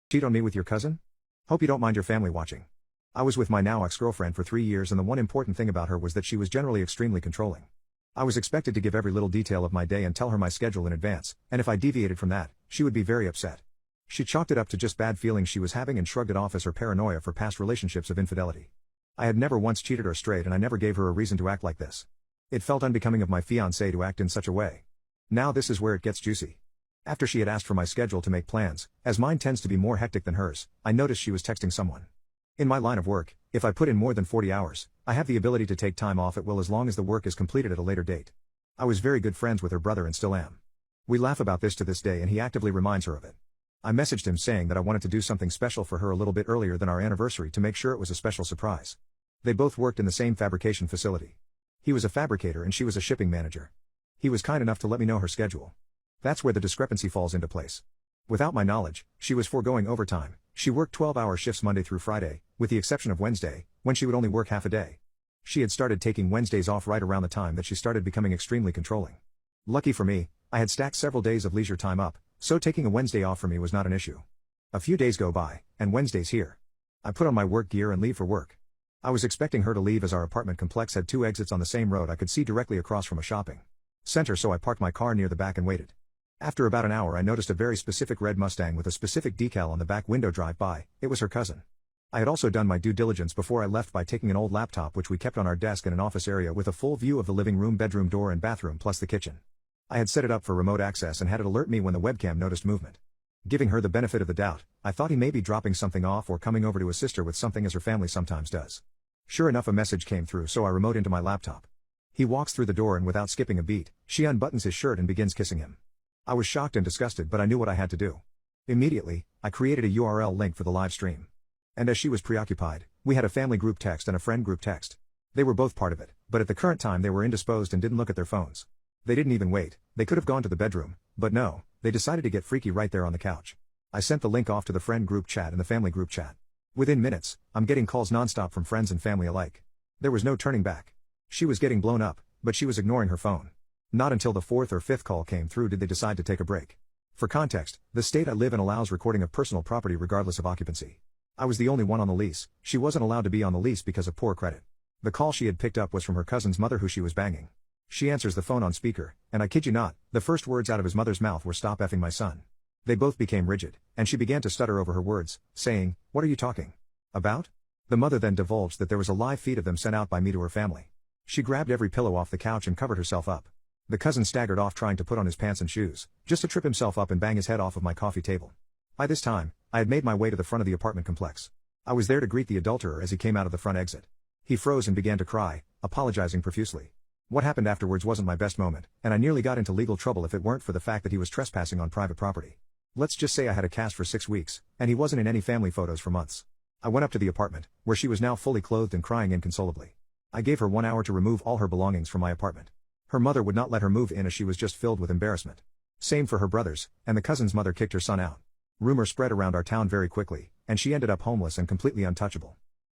Cheat on me with your cousin? Hope you don't mind your family watching. I was with my now ex-girlfriend for 3 years, and the one important thing about her was that she was generally extremely controlling. I was expected to give every little detail of my day and tell her my schedule in advance, and if I deviated from that, she would be very upset. She chalked it up to just bad feelings she was having and shrugged it off as her paranoia for past relationships of infidelity. I had never once cheated or strayed, and I never gave her a reason to act like this. It felt unbecoming of my fiancé to act in such a way. Now this is where it gets juicy. After she had asked for my schedule to make plans, as mine tends to be more hectic than hers, I noticed she was texting someone. In my line of work, if I put in more than 40 hours, I have the ability to take time off at will as long as the work is completed at a later date. I was very good friends with her brother and still am. We laugh about this to this day, and he actively reminds her of it. I messaged him saying that I wanted to do something special for her a little bit earlier than our anniversary to make sure it was a special surprise. They both worked in the same fabrication facility. He was a fabricator and she was a shipping manager. He was kind enough to let me know her schedule. That's where the discrepancy falls into place. Without my knowledge, she was foregoing overtime. She worked 12-hour shifts Monday through Friday, with the exception of Wednesday, when she would only work half a day. She had started taking Wednesdays off right around the time that she started becoming extremely controlling. Lucky for me, I had stacked several days of leisure time up, so taking a Wednesday off for me was not an issue. A few days go by, and Wednesday's here. I put on my work gear and leave for work. I was expecting her to leave as our apartment complex had 2 exits on the same road I could see directly across from a shopping center, so I parked my car near the back and waited. After about an hour I noticed a very specific red Mustang with a specific decal on the back window drive by. It was her cousin. I had also done my due diligence before I left by taking an old laptop which we kept on our desk in an office area with a full view of the living room, bedroom door and bathroom plus the kitchen. I had set it up for remote access and had it alert me when the webcam noticed movement. Giving her the benefit of the doubt, I thought he may be dropping something off or coming over to assist her with something as her family sometimes does. Sure enough, a message came through, so I remote into my laptop. He walks through the door and without skipping a beat, she unbuttons his shirt and begins kissing him. I was shocked and disgusted, but I knew what I had to do. Immediately, I created a URL link for the live stream. And as she was preoccupied, we had a family group text and a friend group text. They were both part of it, but at the current time they were indisposed and didn't look at their phones. They didn't even wait. They could have gone to the bedroom, but no, they decided to get freaky right there on the couch. I sent the link off to the friend group chat and the family group chat. Within minutes, I'm getting calls nonstop from friends and family alike. There was no turning back. She was getting blown up, but she was ignoring her phone. Not until the 4th or 5th call came through did they decide to take a break. For context, the state I live in allows recording of personal property regardless of occupancy. I was the only one on the lease. She wasn't allowed to be on the lease because of poor credit. The call she had picked up was from her cousin's mother who she was banging. She answers the phone on speaker, and I kid you not, the first words out of his mother's mouth were "Stop effing my son." They both became rigid, and she began to stutter over her words, saying, "What are you talking about?" The mother then divulged that there was a live feed of them sent out by me to her family. She grabbed every pillow off the couch and covered herself up. The cousin staggered off trying to put on his pants and shoes, just to trip himself up and bang his head off of my coffee table. By this time, I had made my way to the front of the apartment complex. I was there to greet the adulterer as he came out of the front exit. He froze and began to cry, apologizing profusely. What happened afterwards wasn't my best moment, and I nearly got into legal trouble if it weren't for the fact that he was trespassing on private property. Let's just say I had a cast for 6 weeks, and he wasn't in any family photos for months. I went up to the apartment, where she was now fully clothed and crying inconsolably. I gave her 1 hour to remove all her belongings from my apartment. Her mother would not let her move in as she was just filled with embarrassment. Same for her brothers, and the cousin's mother kicked her son out. Rumor spread around our town very quickly, and she ended up homeless and completely untouchable.